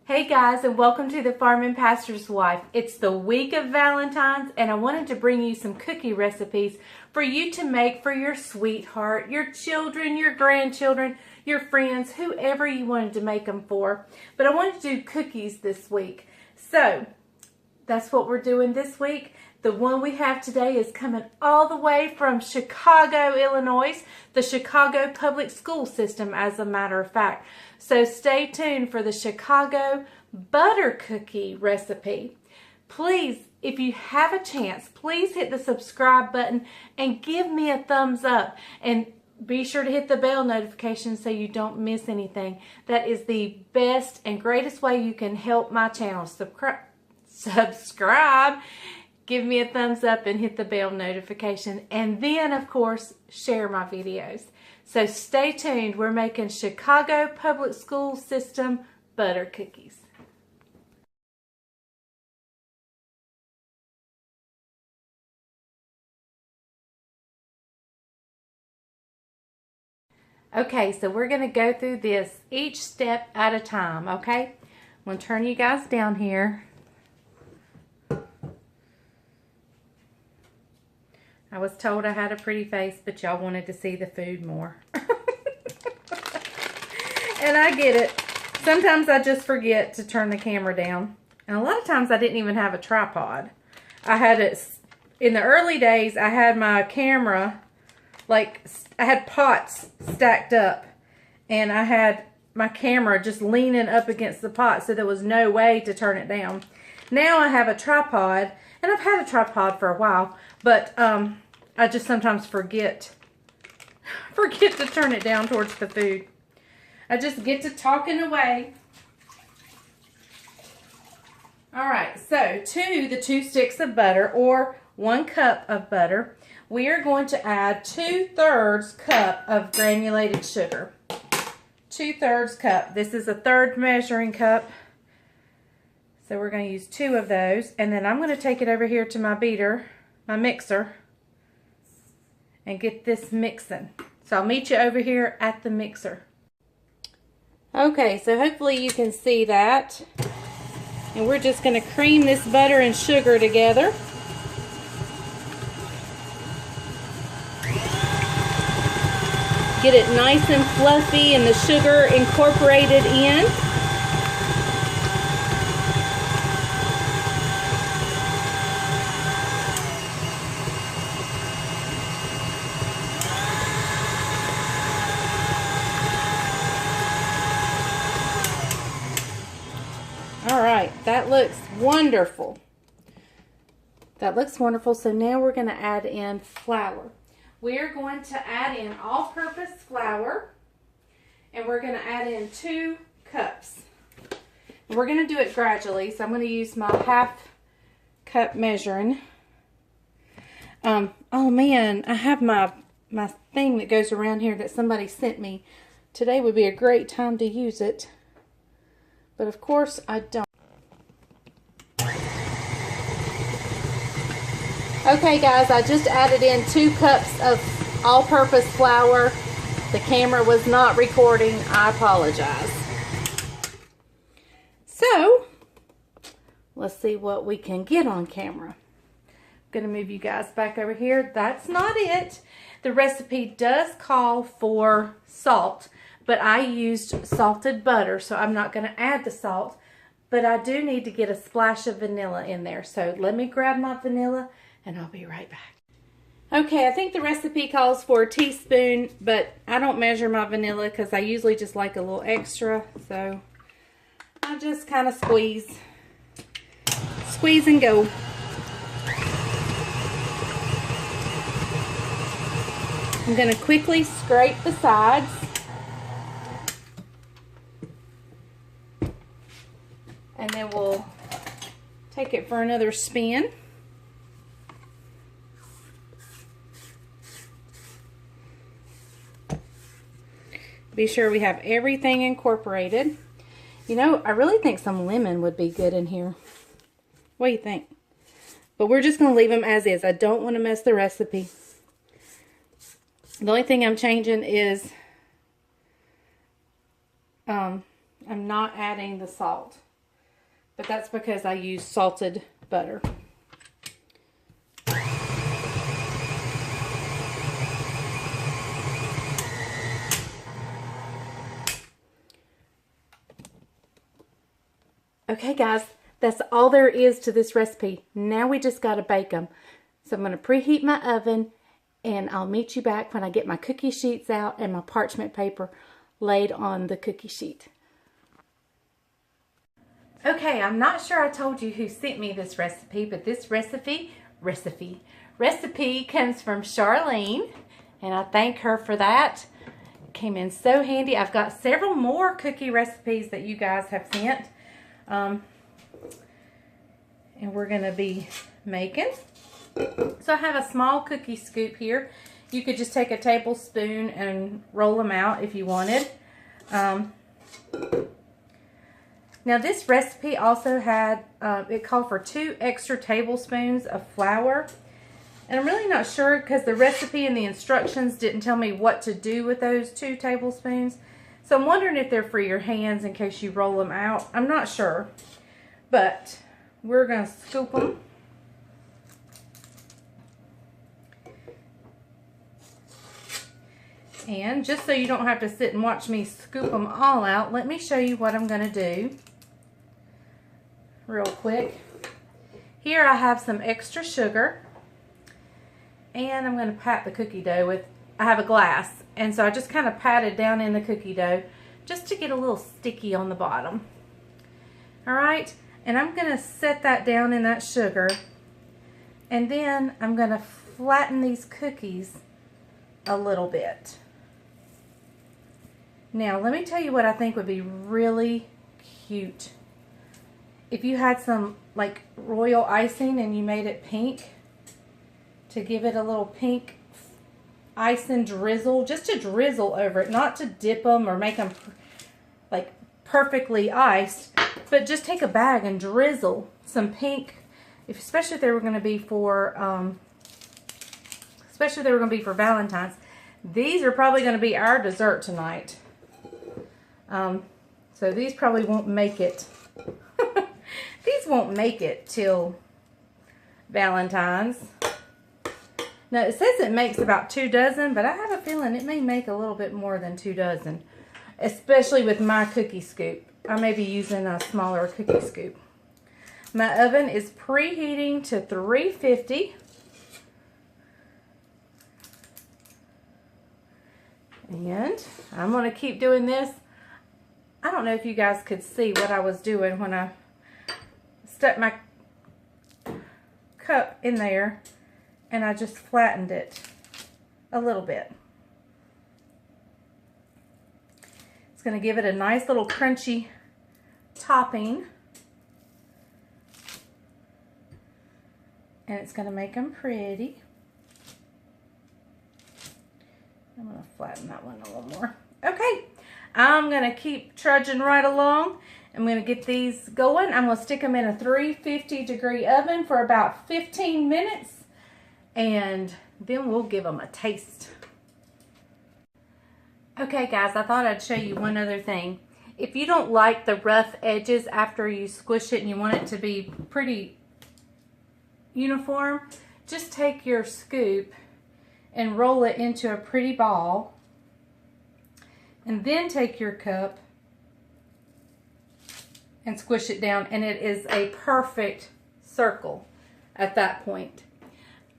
Hey guys, and welcome to the Farming Pastor's Wife. It's the week of Valentines, and I wanted to bring you some cookie recipes for you to make for your sweetheart, your children, your grandchildren, your friends, whoever you wanted to make them for. But I wanted to do cookies this week. So, that's what we're doing this week. The one we have today is coming all the way from Chicago, Illinois, the Chicago public school system, as a matter of fact. So stay tuned for the Chicago butter cookie recipe. Please, if you have a chance, please hit the subscribe button and give me a thumbs up. And be sure to hit the bell notification so you don't miss anything. That is the best and greatest way you can help my channel. Subscribe. Give me a thumbs up and hit the bell notification. And then, of course, share my videos. So stay tuned. We're making Chicago Public School System butter cookies. Okay, so we're going to go through this each step at a time, okay? I'm going to turn you guys down here. I was told I had a pretty face, but y'all wanted to see the food more. And I get it. Sometimes I just forget to turn the camera down. And a lot of times I didn't even have a tripod. I had it, in the early days, I had my camera, like, I had pots stacked up. And I had my camera just leaning up against the pot, so there was no way to turn it down. Now I have a tripod, and I've had a tripod for a while, but I just sometimes forget to turn it down towards the food. I just get to talking away. Alright, so to the 2 sticks of butter, or 1 cup of butter, we are going to add 2/3 cup of granulated sugar. 2/3 cup. This is a 1/3 measuring cup. So we're going to use 2 of those. And then I'm going to take it over here to my beater, my mixer, and get this mixing. So I'll meet you over here at the mixer. Okay, so hopefully you can see that. And we're just going to cream this butter and sugar together. Get it nice and fluffy and the sugar incorporated in. Alright, that looks wonderful. That looks wonderful. So now we're going to add in flour. We're going to add in all-purpose flour, and we're going to add in 2 cups. And we're going to do it gradually, so I'm going to use my 1/2 cup measuring. Oh man, I have my thing that goes around here that somebody sent me. Today would be a great time to use it. But of course I don't. Okay guys, I just added in 2 cups of all-purpose flour. The camera was not recording. I apologize. So, let's see what we can get on camera. I'm going to move you guys back over here. That's not it. The recipe does call for salt, but I used salted butter, so I'm not going to add the salt. But I do need to get a splash of vanilla in there. So let me grab my vanilla and I'll be right back. Okay, I think the recipe calls for a teaspoon, but I don't measure my vanilla because I usually just like a little extra. So I just kind of squeeze and go. I'm going to quickly scrape the sides. And then we'll take it for another spin. Be sure we have everything incorporated. You know, I really think some lemon would be good in here. What do you think? But we're just going to leave them as is. I don't want to mess the recipe. The only thing I'm changing is I'm not adding the salt. but that's because I use salted butter. Okay guys, that's all there is to this recipe. Now we just got to bake them. So I'm going to preheat my oven, and I'll meet you back when I get my cookie sheets out and my parchment paper laid on the cookie sheet. Okay, I'm not sure I told you who sent me this recipe, but this recipe comes from Charlene, and I thank her for that. It came in so handy. I've got several more cookie recipes that you guys have sent. And we're going to be making. So I have a small cookie scoop here. You could just take a tablespoon and roll them out if you wanted. Now this recipe also had, it called for 2 extra tablespoons of flour. And I'm really not sure because the recipe and the instructions didn't tell me what to do with those 2 tablespoons. So I'm wondering if they're for your hands in case you roll them out. I'm not sure. But we're going to scoop them. And just so you don't have to sit and watch me scoop them all out, let me show you what I'm going to do real quick. Here I have some extra sugar. And I'm going to pat the cookie dough with, I have a glass. And so I just kind of pat it down in the cookie dough just to get a little sticky on the bottom. Alright, and I'm going to set that down in that sugar. And then I'm going to flatten these cookies a little bit. Now let me tell you what I think would be really cute. If you had some like royal icing and you made it pink, to give it a little pink icing drizzle, just to drizzle over it, not to dip them or make them like perfectly iced, but just take a bag and drizzle some pink, especially if they were going to be for Valentine's. These are probably going to be our dessert tonight. So these probably won't make it. These won't make it till Valentine's. Now it says it makes about 2 dozen, but I have a feeling it may make a little bit more than 2 dozen, especially with my cookie scoop. I may be using a smaller cookie scoop. My oven is preheating to 350. And I'm going to keep doing this. I don't know if you guys could see what I was doing when I stuck my cup in there and I just flattened it a little bit. It's going to give it a nice little crunchy topping. And it's going to make them pretty. I'm going to flatten that one a little more. Okay, I'm going to keep trudging right along. I'm going to get these going. I'm going to stick them in a 350-degree oven for about 15 minutes. And then we'll give them a taste. Okay guys, I thought I'd show you one other thing. If you don't like the rough edges after you squish it and you want it to be pretty uniform, just take your scoop and roll it into a pretty ball. And then take your cup and squish it down, and it is a perfect circle at that point.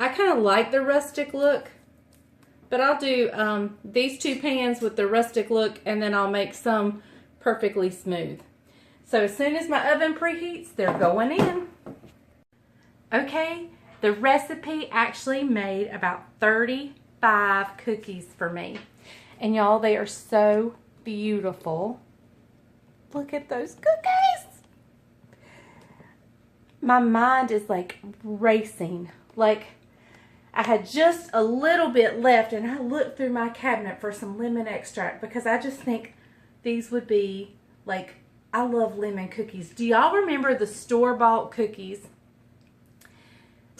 I kind of like the rustic look, but I'll do these 2 pans with the rustic look, and then I'll make some perfectly smooth. So as soon as my oven preheats, they're going in. Okay, the recipe actually made about 35 cookies for me. And y'all, they are so beautiful. Look at those cookies. My mind is like racing. Like, I had just a little bit left, and I looked through my cabinet for some lemon extract because I just think these would be like, I love lemon cookies. Do y'all remember the store-bought cookies?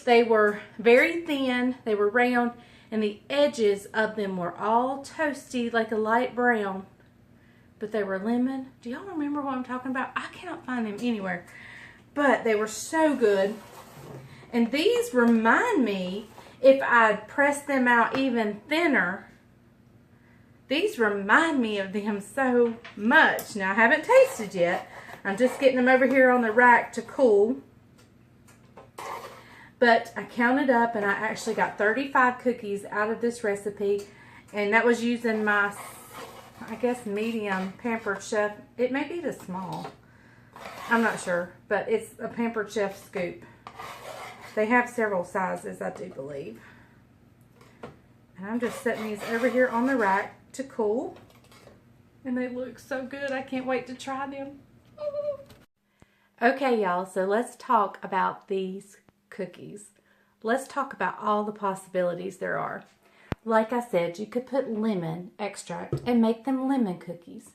They were very thin, they were round, and the edges of them were all toasty, like a light brown, but they were lemon. Do y'all remember what I'm talking about? I cannot find them anywhere. but they were so good. And these remind me, if I'd pressed them out even thinner, these remind me of them so much. Now, I haven't tasted yet. I'm just getting them over here on the rack to cool. But I counted up and I actually got 35 cookies out of this recipe. And that was using my, I guess, medium Pampered Chef. It may be the small. I'm not sure. But it's a Pampered Chef scoop. They have several sizes, I do believe. And I'm just setting these over here on the rack to cool. And they look so good. I can't wait to try them. Okay, y'all. So let's talk about these cookies. Let's talk about all the possibilities there are. Like I said, you could put lemon extract and make them lemon cookies.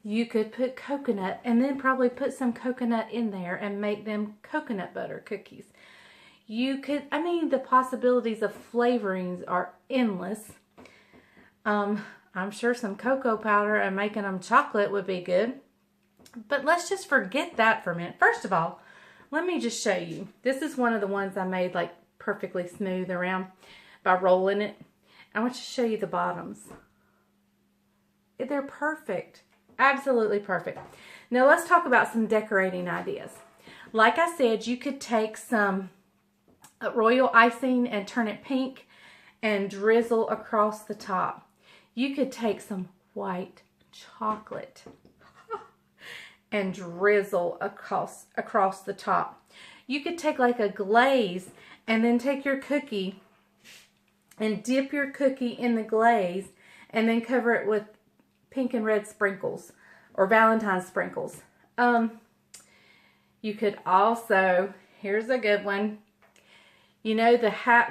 You could put coconut and then probably put some coconut in there and make them coconut butter cookies. You could, I mean, the possibilities of flavorings are endless. I'm sure some cocoa powder and making them chocolate would be good. But let's just forget that for a minute. First of all, let me just show you. This is one of the ones I made like perfectly smooth around by rolling it. I want to show you the bottoms. They're perfect. Absolutely perfect. Now let's talk about some decorating ideas. Like I said, you could take some royal icing and turn it pink and drizzle across the top. You could take some white chocolate and drizzle across the top. You could take like a glaze and then take your cookie and dip your cookie in the glaze and then cover it with pink and red sprinkles or Valentines sprinkles. You could also, here's a good one. You know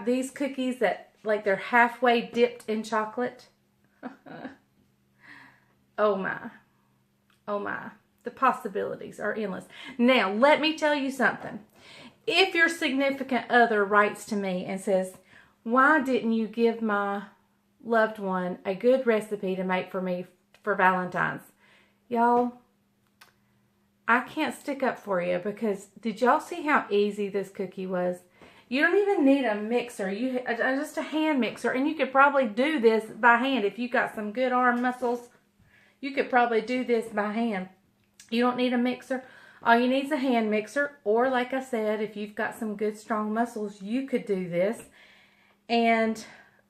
these cookies that like they're halfway dipped in chocolate? Oh my. Oh my. The possibilities are endless. Now, let me tell you something. If your significant other writes to me and says, why didn't you give my loved one a good recipe to make for me for Valentine's? Y'all, I can't stick up for you because did y'all see how easy this cookie was? You don't even need a mixer. Just a hand mixer. And you could probably do this by hand. If you got some good arm muscles, you could probably do this by hand. You don't need a mixer. All you need is a hand mixer. Or like I said, if you've got some good strong muscles, you could do this. And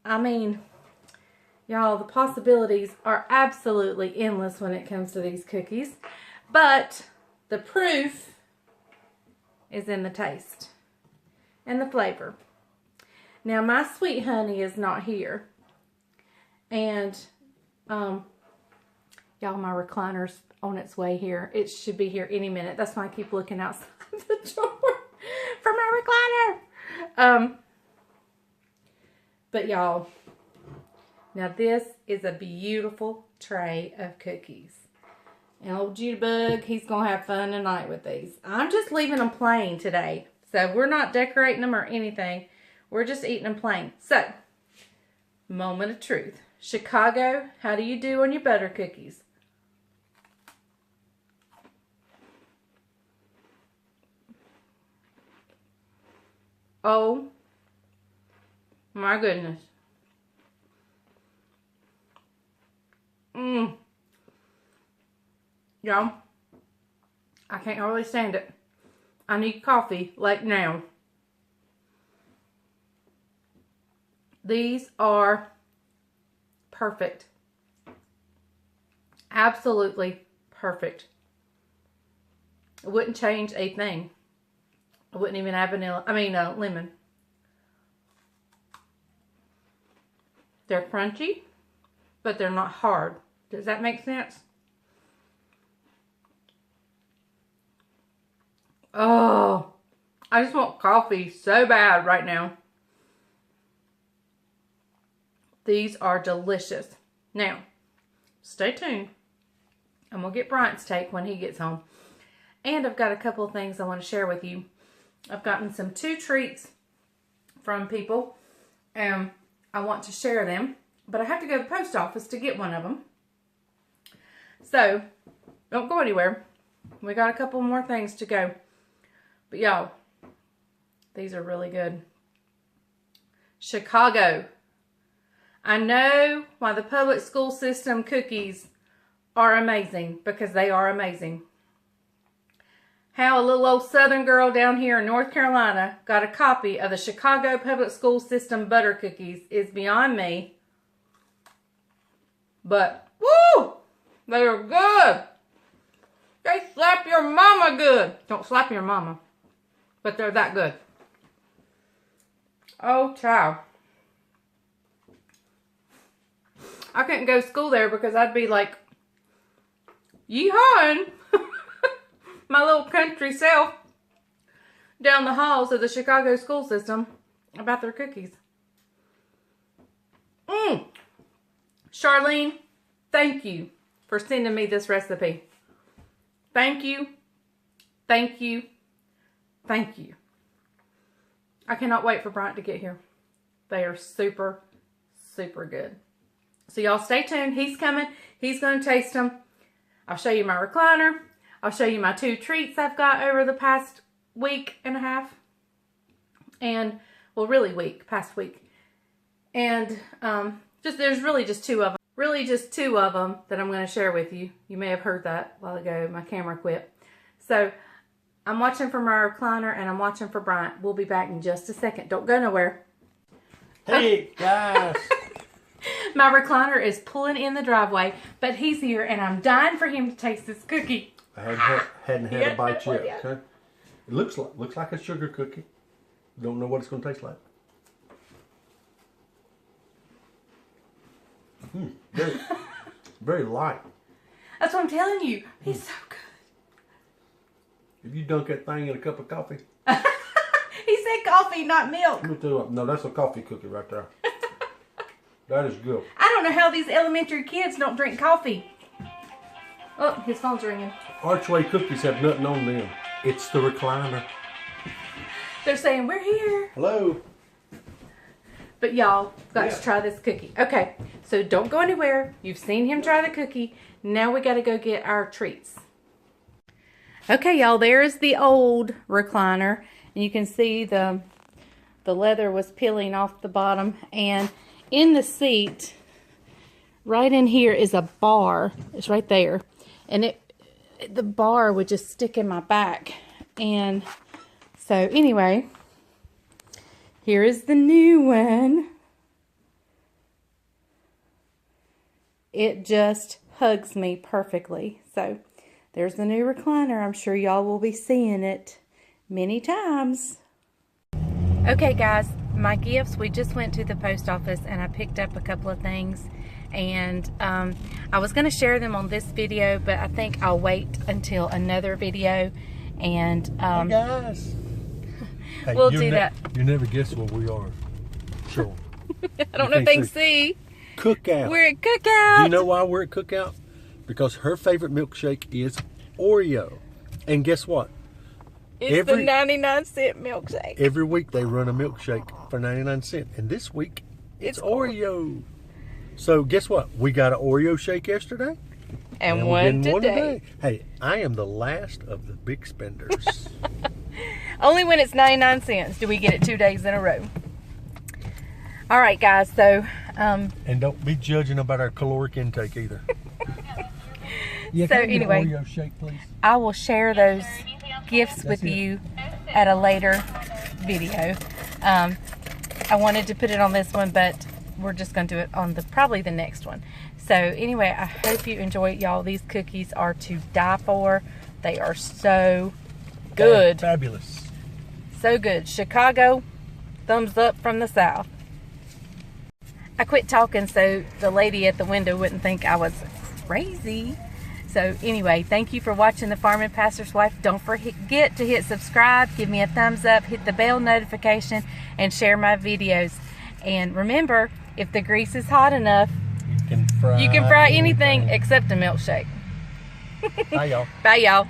I mean, y'all, the possibilities are absolutely endless when it comes to these cookies. But the proof is in the taste and the flavor. Now, my sweet honey is not here. And, y'all, my recliner's on its way here. It should be here any minute. That's why I keep looking outside the door for my recliner. But, y'all, now this is a beautiful tray of cookies. And old Jitterbug, he's going to have fun tonight with these. I'm just leaving them plain today. So we're not decorating them or anything. We're just eating them plain. So, moment of truth. Chicago, how do you do on your butter cookies? Oh, my goodness. Y'all, I can't hardly stand it. I need coffee like now. These are perfect. Absolutely perfect. I wouldn't change a thing. I wouldn't even have lemon. They're crunchy, but they're not hard. Does that make sense? Oh, I just want coffee so bad right now. These are delicious. Now, stay tuned. I'm going to get Bryant's take when he gets home. And I've got a couple of things I want to share with you. I've gotten some 2 treats from people. And I want to share them. But I have to go to the post office to get one of them. So, don't go anywhere. We got a couple more things to go. But y'all, these are really good. Chicago. I know why the public school system cookies are amazing, because they are amazing. How a little old southern girl down here in North Carolina got a copy of the Chicago public school system butter cookies is beyond me. But, woo! They are good. They slap your mama good. Don't slap your mama. But they're that good. Oh, child. I couldn't go to school there because I'd be like, yeehawing my little country self down the halls of the Chicago school system about their cookies. Charlene, thank you for sending me this recipe. Thank you. Thank you. Thank you. I cannot wait for Bryant to get here. They are super, super good. So y'all stay tuned. He's coming. He's going to taste them. I'll show you my recliner. I'll show you my 2 treats I've got over the past week and a half. And, well, really past week. And there's really just 2 of them. Really just 2 of them that I'm going to share with you. You may have heard that a while ago. My camera quit. So, I'm watching for my recliner and I'm watching for Bryant. We'll be back in just a second. Don't go nowhere. Hey, guys. My recliner is pulling in the driveway, but he's here and I'm dying for him to taste this cookie. I hadn't had a bite yet. Okay. It looks like a sugar cookie. Don't know what it's going to taste like. Very, very light. That's what I'm telling you. He's so good. If you dunk that thing in a cup of coffee. He said coffee, not milk. Let me tell you, no, that's a coffee cookie right there. That is good. I don't know how these elementary kids don't drink coffee. Oh, his phone's ringing. Archway cookies have nothing on them. It's the recliner. They're saying, we're here. Hello. But y'all got to try this cookie. Okay, so don't go anywhere. You've seen him try the cookie. Now we got to go get our treats. Okay, y'all, there's the old recliner. And you can see the leather was peeling off the bottom. And in the seat, right in here is a bar. It's right there. And the bar would just stick in my back. And so anyway, here is the new one. It just hugs me perfectly. So there's the new recliner. I'm sure y'all will be seeing it many times. Okay, guys, my gifts. We just went to the post office and I picked up a couple of things. And I was going to share them on this video, but I think I'll wait until another video. And hey guys. Hey, we'll do that. You never guess where we are. Sure. I don't know if they can see. Cookout. We're at Cookout. Do you know why we're at Cookout? Because her favorite milkshake is Oreo. And guess what? It's the 99-cent milkshake. Every week they run a milkshake for 99 cents. And this week, it's Oreo. So guess what? We got an Oreo shake yesterday. And one today. Hey, I am the last of the big spenders. Only when it's 99 cents do we get it 2 days in a row. All right, guys. So, and don't be judging about our caloric intake either. Yeah, so anyway, Oreo shake, please? I will share those gifts with you at a later video. I wanted to put it on this one, but we're just going to do it on probably the next one. So anyway, I hope you enjoy it, y'all. These cookies are to die for. They are so good. Fabulous. So good. Chicago, thumbs up from the South. I quit talking so the lady at the window wouldn't think I was crazy. So anyway, thank you for watching The Farming Pastor's Wife. Don't forget to hit subscribe, give me a thumbs up, hit the bell notification, and share my videos. And remember, if the grease is hot enough, you can fry anything except a milkshake. Bye, y'all. Bye, y'all.